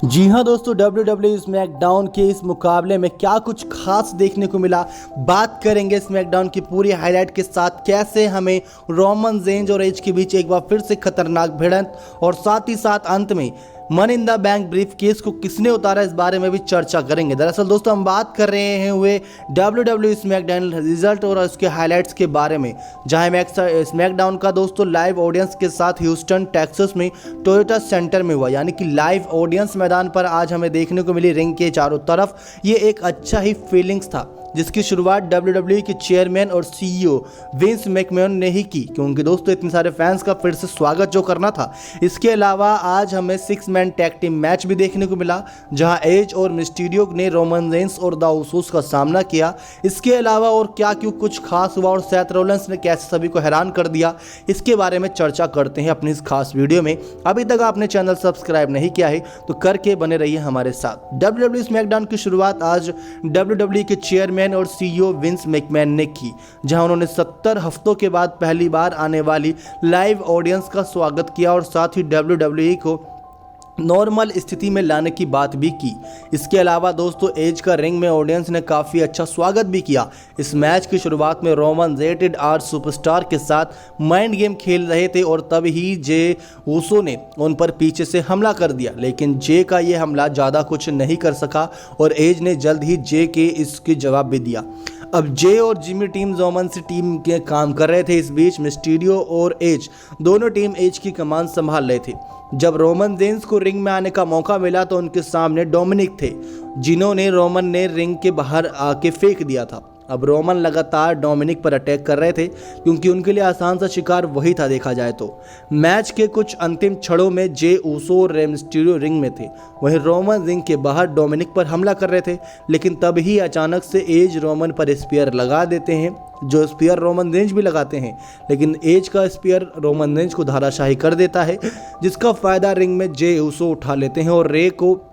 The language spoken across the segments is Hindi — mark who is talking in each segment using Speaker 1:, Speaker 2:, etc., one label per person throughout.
Speaker 1: जी हाँ दोस्तों, WWE स्मैकडाउन के इस मुकाबले में क्या कुछ खास देखने को मिला, बात करेंगे स्मैकडाउन की पूरी हाईलाइट के साथ। कैसे हमें रोमन रेंज और एज के बीच एक बार फिर से खतरनाक भिड़ंत, और साथ ही साथ अंत में money in the bank brief case को किसने उतारा, इस बारे में भी चर्चा करेंगे। दरअसल दोस्तों हम बात कर रहे हैं हुए WWE स्मैकडाउन रिजल्ट और उसके हाईलाइट्स के बारे में, जहां में स्मैकडाउन का दोस्तों लाइव ऑडियंस के साथ ह्यूस्टन टेक्सास में टोयोटा सेंटर में हुआ, यानी कि लाइव ऑडियंस मैदान पर आज हमें देखने को मिली रिंग के चारों तरफ। ये एक अच्छा ही फीलिंग्स था जिसकी शुरुआत WWE के चेयरमैन और CEO विंस मैकमैन ने ही की, क्योंकि दोस्तों इतने सारे फैंस का फिर से स्वागत जो करना था। इसके अलावा आज हमें 6 मैन टैग टीम मैच भी देखने को मिला, जहां एज और मिस्टीरियो ने रोमन रेंस और द उसूस का सामना किया। इसके अलावा और क्या क्यों कुछ खास हुआ और सेथ रोलिंस ने कैसे सभी को हैरान कर दिया, इसके बारे में चर्चा करते हैं अपनी इस खास वीडियो में। अभी तक आपने चैनल सब्सक्राइब नहीं किया है तो करके बने रहिए हमारे साथ। WWE स्मैकडाउन की शुरुआत आज WWE के चेयरमैन और CEO विंस मैकमैन ने की, जहां उन्होंने 70 हफ्तों के बाद पहली बार आने वाली लाइव ऑडियंस का स्वागत किया और साथ ही WWE को नॉर्मल स्थिति में लाने की बात भी की। इसके अलावा दोस्तों एज का रिंग में ऑडियंस ने काफ़ी अच्छा स्वागत भी किया। इस मैच की शुरुआत में रोमन रेटेड आर सुपरस्टार के साथ माइंड गेम खेल रहे थे और तब ही जे ऊसो ने उन पर पीछे से हमला कर दिया, लेकिन जे का ये हमला ज़्यादा कुछ नहीं कर सका और एज ने जल्द ही जे के इसके जवाब भी दिया। अब जे और जिमी टीम रोमन से टीम के काम कर रहे थे। इस बीच मिस्टीरियो और एज दोनों टीम एज की कमान संभाल रहे थे। जब रोमन रेंस को रिंग में आने का मौका मिला तो उनके सामने डोमिनिक थे, जिन्होंने रोमन ने रिंग के बाहर आके फेंक दिया था। अब रोमन लगातार डोमिनिक पर अटैक कर रहे थे, क्योंकि उनके लिए आसान सा शिकार वही था देखा जाए तो। मैच के कुछ अंतिम क्षणों में जे ऊसो और मिस्टीरियो रिंग में थे, वहीं रोमन रिंग के बाहर डोमिनिक पर हमला कर रहे थे, लेकिन तभी अचानक से एज रोमन पर स्पीयर लगा देते हैं, जो स्पीयर रोमन रेंज भी लगाते हैं, लेकिन एज का स्पीयर रोमन रेंज को धाराशाही कर देता है, जिसका फायदा रिंग में जे ऊसो उठा लेते हैं और रे को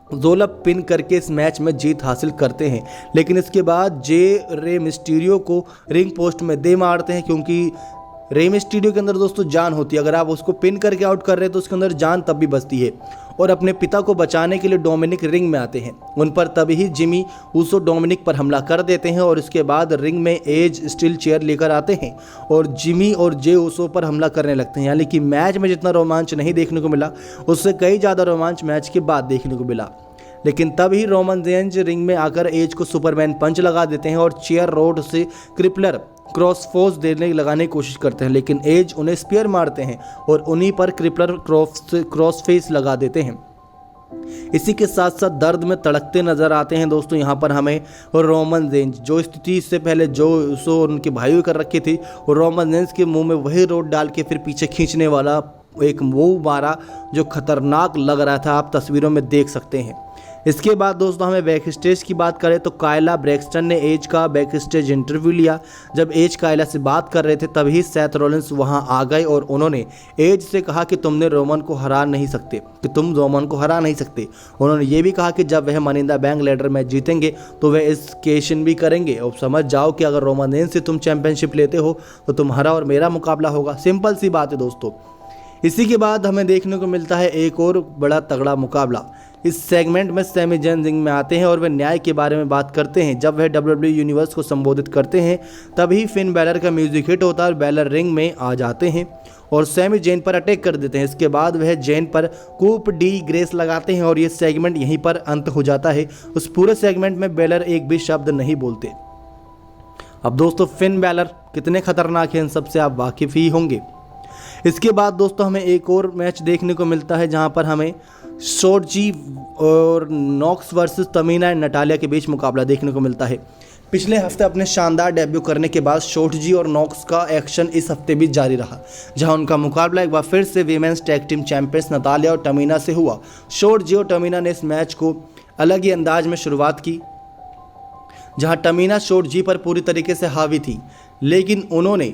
Speaker 1: जोलप पिन करके इस मैच में जीत हासिल करते हैं। लेकिन इसके बाद जे रे मिस्टीरियो को रिंग पोस्ट में दे मारते हैं, क्योंकि रे मिस्टीरियो के अंदर दोस्तों जान होती है, अगर आप उसको पिन करके आउट कर रहे हैं तो उसके अंदर जान तब भी बचती है। और अपने पिता को बचाने के लिए डोमिनिक रिंग में आते हैं, उन पर तभी जिमी ऊसो डोमिनिक पर हमला कर देते हैं और इसके बाद रिंग में एज स्टील चेयर लेकर आते हैं और जिमी और जे ऊसो पर हमला करने लगते हैं। यानी कि मैच में जितना रोमांच नहीं देखने को मिला, उससे कई ज़्यादा रोमांच मैच के बाद देखने को मिला। लेकिन तभी रोमन रेंज रिंग में आकर एज को सुपरमैन पंच लगा देते हैं और चेयर रोड से क्रिपलर क्रॉस फोर्स लगाने की कोशिश करते हैं, लेकिन एज उन्हें स्पीयर मारते हैं और उन्हीं पर क्रिपलर क्रॉस फेस लगा देते हैं। इसी के साथ साथ दर्द में तड़कते नजर आते हैं दोस्तों यहाँ पर हमें रोमन रेंज, जो स्थिति इससे पहले जो उसो उनके भाइयों कर रखी थी, और रोमन रेंज के मुंह में वही रोड डाल के फिर पीछे खींचने वाला एक मूव मारा जो खतरनाक लग रहा था, आप तस्वीरों में देख सकते हैं। इसके बाद दोस्तों हमें बैक स्टेज की बात करें तो कायला ब्रैक्सटन ने एज का बैक स्टेज इंटरव्यू लिया। जब एज कायला से बात कर रहे थे तभी सेथ रोलिंस वहां आ गए और उन्होंने एज से कहा कि तुम रोमन को हरा नहीं सकते। उन्होंने ये भी कहा कि जब वह money in the bank ladder match जीतेंगे तो वह इस केशन भी करेंगे और समझ जाओ कि अगर रोमन रेंस से तुम चैंपियनशिप लेते हो तो तुम्हारा और मेरा मुकाबला होगा। सिंपल सी बात है दोस्तों। इसी के बाद हमें देखने को मिलता है एक और बड़ा तगड़ा मुकाबला। इस सेगमेंट में सैमी जैन रिंग में आते हैं और वे न्याय के बारे में बात करते हैं। जब वह WWE यूनिवर्स को संबोधित करते हैं तभी फिन बैलर का म्यूजिक हिट होता है और बैलर रिंग में आ जाते हैं और सैमी जैन पर अटैक कर देते हैं। इसके बाद वह जैन पर कूप डी ग्रेस लगाते हैं और ये सेगमेंट यहीं पर अंत हो जाता है। उस पूरे सेगमेंट में बैलर एक भी शब्द नहीं बोलते। अब दोस्तों फिन बैलर कितने खतरनाक हैं इन सबसे आप वाकिफ ही होंगे। इसके बाद दोस्तों हमें एक और मैच देखने को मिलता है, जहां पर हमें शोर्जी और Nox versus Tamina and Natalya के बीच मुकाबला देखने को मिलता है। पिछले हफ्ते अपने शानदार डेब्यू करने के बाद शोर्जी और नॉक्स का एक्शन इस हफ्ते भी जारी रहा, जहां उनका मुकाबला एक बार फिर से women's tag team champions Natalya और तमीना से हुआ। शोर्जी और तमीना ने इस मैच को अलग ही अंदाज में शुरुआत की, जहां तमीना शोर्जी पर पूरी तरीके से हावी थी, लेकिन उन्होंने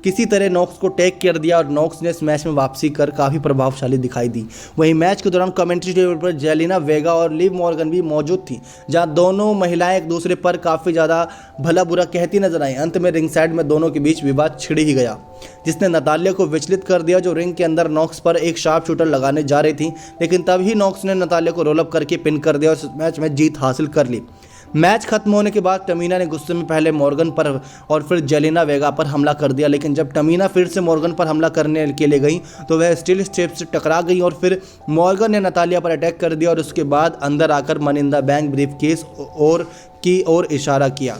Speaker 1: किसी तरह नॉक्स को टैग कर दिया और नॉक्स ने इस मैच में वापसी कर काफ़ी प्रभावशाली दिखाई दी। वहीं मैच के दौरान कमेंट्री टेबल पर जेलिना वेगा और लिव मॉर्गन भी मौजूद थी, जहां दोनों महिलाएं एक दूसरे पर काफ़ी ज़्यादा भला बुरा कहती नजर आई। अंत में रिंग साइड में दोनों के बीच विवाद छिड़ ही गया, जिसने नतालिया को विचलित कर दिया, जो रिंग के अंदर नॉक्स पर एक शार्प शूटर लगाने जा रही थी, लेकिन तभी नॉक्स ने नतालिया को रोल अप करके पिन कर दिया और इस मैच में जीत हासिल कर ली। मैच खत्म होने के बाद टमीना ने गुस्से में पहले मॉर्गन पर और फिर जेलिना वेगा पर हमला कर दिया, लेकिन जब टमीना फिर से मॉर्गन पर हमला करने के लिए गई तो वह स्टील स्टेप से टकरा गई और फिर मॉर्गन ने नतालिया पर अटैक कर दिया और उसके बाद अंदर आकर money in the bank briefcase की ओर इशारा किया।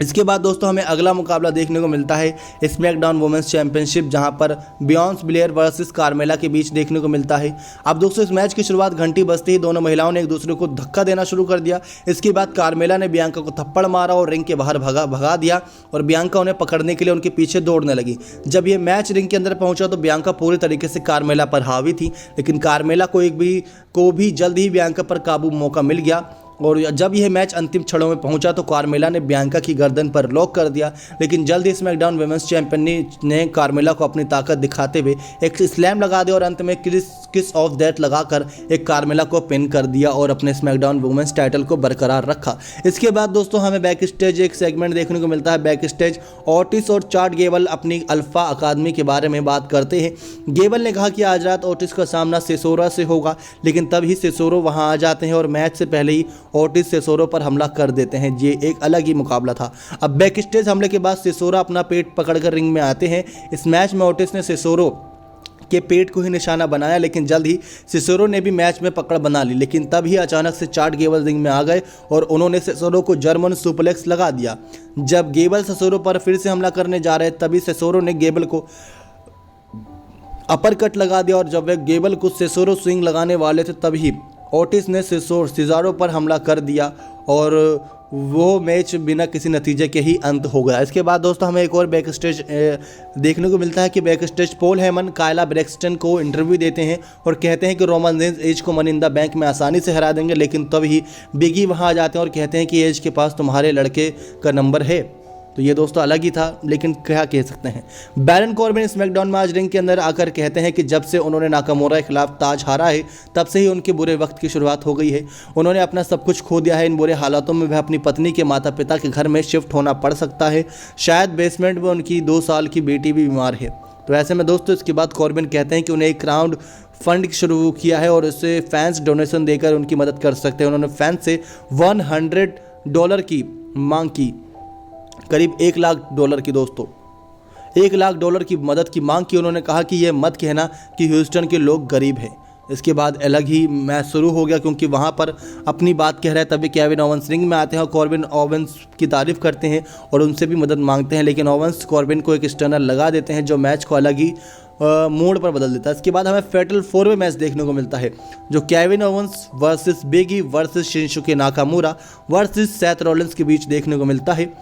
Speaker 1: इसके बाद दोस्तों हमें अगला मुकाबला देखने को मिलता है स्मैकडाउन वुमेन्स चैंपियनशिप, जहां पर बियॉन्स ब्लेयर वर्सेस कार्मेला के बीच देखने को मिलता है। अब दोस्तों इस मैच की शुरुआत घंटी बजते ही दोनों महिलाओं ने एक दूसरे को धक्का देना शुरू कर दिया। इसके बाद कार्मेला ने बियांका को थप्पड़ मारा और रिंग के बाहर भगा दिया और बियांका उन्हें पकड़ने के लिए उनके पीछे दौड़ने लगी। जब ये मैच रिंग के अंदर पहुंचा तो बियांका पूरी तरीके से कार्मेला पर हावी थी, लेकिन कार्मेला को भी जल्द ही बियांका पर काबू मौका मिल गया और जब यह मैच अंतिम क्षणों में पहुंचा तो कार्मेला ने बियांका की गर्दन पर लॉक कर दिया, लेकिन जल्द ही स्मैकडाउन वुमेन्स चैंपियन ने कार्मेला को अपनी ताकत दिखाते हुए एक स्लैम लगा दिया और अंत में किस ऑफ डेथ लगाकर एक कार्मेला को पिन कर दिया और अपने स्मैकडाउन वुमेन्स टाइटल को बरकरार रखा। इसके बाद दोस्तों हमें बैक स्टेज एक सेगमेंट देखने को मिलता है। बैक स्टेज ओटिस और चार्ट गेबल अपनी अल्फा अकादमी के बारे में बात करते हैं। गेबल ने कहा कि आज रात ओटिस का सामना सेसोरा से होगा, लेकिन तभी सेसोरो वहां आ जाते हैं और मैच से पहले ही ओटिस सेसोरो पर हमला कर देते हैं। ये एक अलग ही मुकाबला था। अब बैक स्टेज हमले के बाद सेसोरा अपना पेट पकड़कर रिंग में आते हैं। इस मैच में ओटिस ने सेसोरो के पेट को ही निशाना बनाया, लेकिन जल्द ही सेसोरो ने भी मैच में पकड़ बना ली, लेकिन तभी अचानक से चार्ट गेबल रिंग में आ गए और उन्होंने सेसोरो को जर्मन सुपलेक्स लगा दिया। जब गेबल सेसोरो पर फिर से हमला करने जा रहे तभी सेसोरो ने गेबल को अपर कट लगा दिया और जब वे गेबल को सेसोरो स्विंग लगाने वाले थे तभी ओटिस ने सिजारो पर हमला कर दिया और वो मैच बिना किसी नतीजे के ही अंत हो गया। इसके बाद दोस्तों हमें एक और बैक स्टेज देखने को मिलता है कि back stage Paul Heyman Kayla Braxton को इंटरव्यू देते हैं और कहते हैं कि रोमन रेंज एज को मनी इन द बैंक में आसानी से हरा देंगे, लेकिन तभी बिगी वहां आ जाते हैं और कहते हैं कि एज के पास तुम्हारे लड़के का नंबर है। तो ये दोस्तों अलग ही था, लेकिन क्या कह सकते हैं। बैरन कॉर्बिन स्मैकडाउन में आज रिंग के अंदर आकर कहते हैं कि जब से उन्होंने नाकामोरा के खिलाफ ताज हारा है तब से ही उनके बुरे वक्त की शुरुआत हो गई है। उन्होंने अपना सब कुछ खो दिया है। इन बुरे हालातों में वह अपनी पत्नी के माता पिता के घर में शिफ्ट होना पड़ सकता है। शायद बेसमेंट में उनकी 2 साल की बेटी भी बीमार है। तो ऐसे में दोस्तों इसके बाद कॉर्बिन कहते हैं कि उन्हें एक क्राउड फंड शुरू किया है और उससे फैंस डोनेशन देकर उनकी मदद कर सकते हैं। उन्होंने फैंस से $100 की मांग की, करीब $1 लाख की दोस्तों, $1 लाख की मदद की मांग की। उन्होंने कहा कि यह मत कहना कि ह्यूस्टन के लोग गरीब हैं। इसके बाद अलग ही मैच शुरू हो गया, क्योंकि वहां पर अपनी बात कह रहे हैं तभी केविन ओवेंस रिंग में आते हैं और कॉर्बिन ओवेंस की तारीफ करते हैं और उनसे भी मदद मांगते हैं, लेकिन ओवेंस कॉर्बिन को एक स्टर्नर लगा देते हैं जो मैच को अलग ही मोड़ पर बदल देता है। इसके बाद हमें फेटल 4वे मैच देखने को मिलता है, जो Kevin Owens versus Big E versus Shinsuke Nakamura versus Seth Rollins के बीच देखने को मिलता है।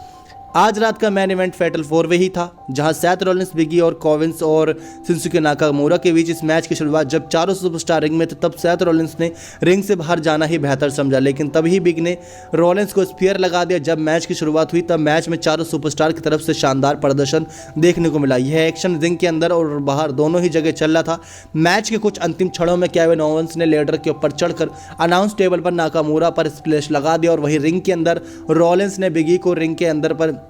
Speaker 1: आज रात का मैन इवेंट फेटल 4वे ही था, जहां सेथ रॉलिंस, बिगी और कोविंस और शिंसुके नाकामुरा के बीच इस मैच की शुरुआत जब चारों सुपरस्टार रिंग में थे तब सेथ रॉलिंस ने रिंग से बाहर जाना ही बेहतर समझा, लेकिन तभी बिग ने रॉलिंस को स्पीयर लगा दिया। जब मैच की शुरुआत हुई तब मैच में चारों सुपरस्टार की तरफ से शानदार प्रदर्शन देखने को मिला। यह एक्शन रिंग के अंदर और बाहर दोनों ही जगह चल रहा था। मैच के कुछ अंतिम क्षणों में केविन ओवेंस ने लेडर के ऊपर चढ़कर अनाउंस टेबल पर नाकामुरा पर स्प्लैश लगा दिया और वहीं रिंग के अंदर रॉलिंस ने बिगी को रिंग के अंदर पर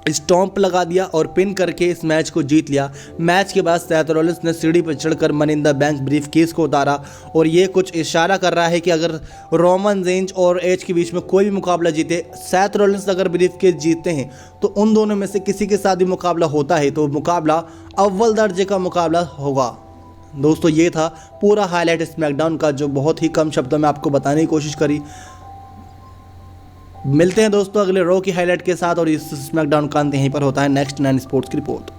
Speaker 1: स्टॉम्प लगा दिया और पिन करके इस मैच को जीत लिया। मैच के बाद सेथ रॉलिंस ने सीढ़ी पर चढ़कर money in the bank briefcase को उतारा और ये कुछ इशारा कर रहा है कि अगर रोमन रेंज और एज के बीच में कोई भी मुकाबला जीते, सेथ रॉलिंस अगर ब्रीफकेस जीतते हैं तो उन दोनों में से किसी के साथ भी मुकाबला होता है तो मुकाबला अव्वल दर्जे का मुकाबला होगा। दोस्तों ये था पूरा हाईलाइट स्मैकडाउन का, जो बहुत ही कम शब्दों में आपको बताने की कोशिश करी। मिलते हैं दोस्तों अगले रॉ की हाईलाइट के साथ और इस स्मैकडाउन का अंत यहीं पर होता है। नेक्स्ट 9 स्पोर्ट्स की रिपोर्ट।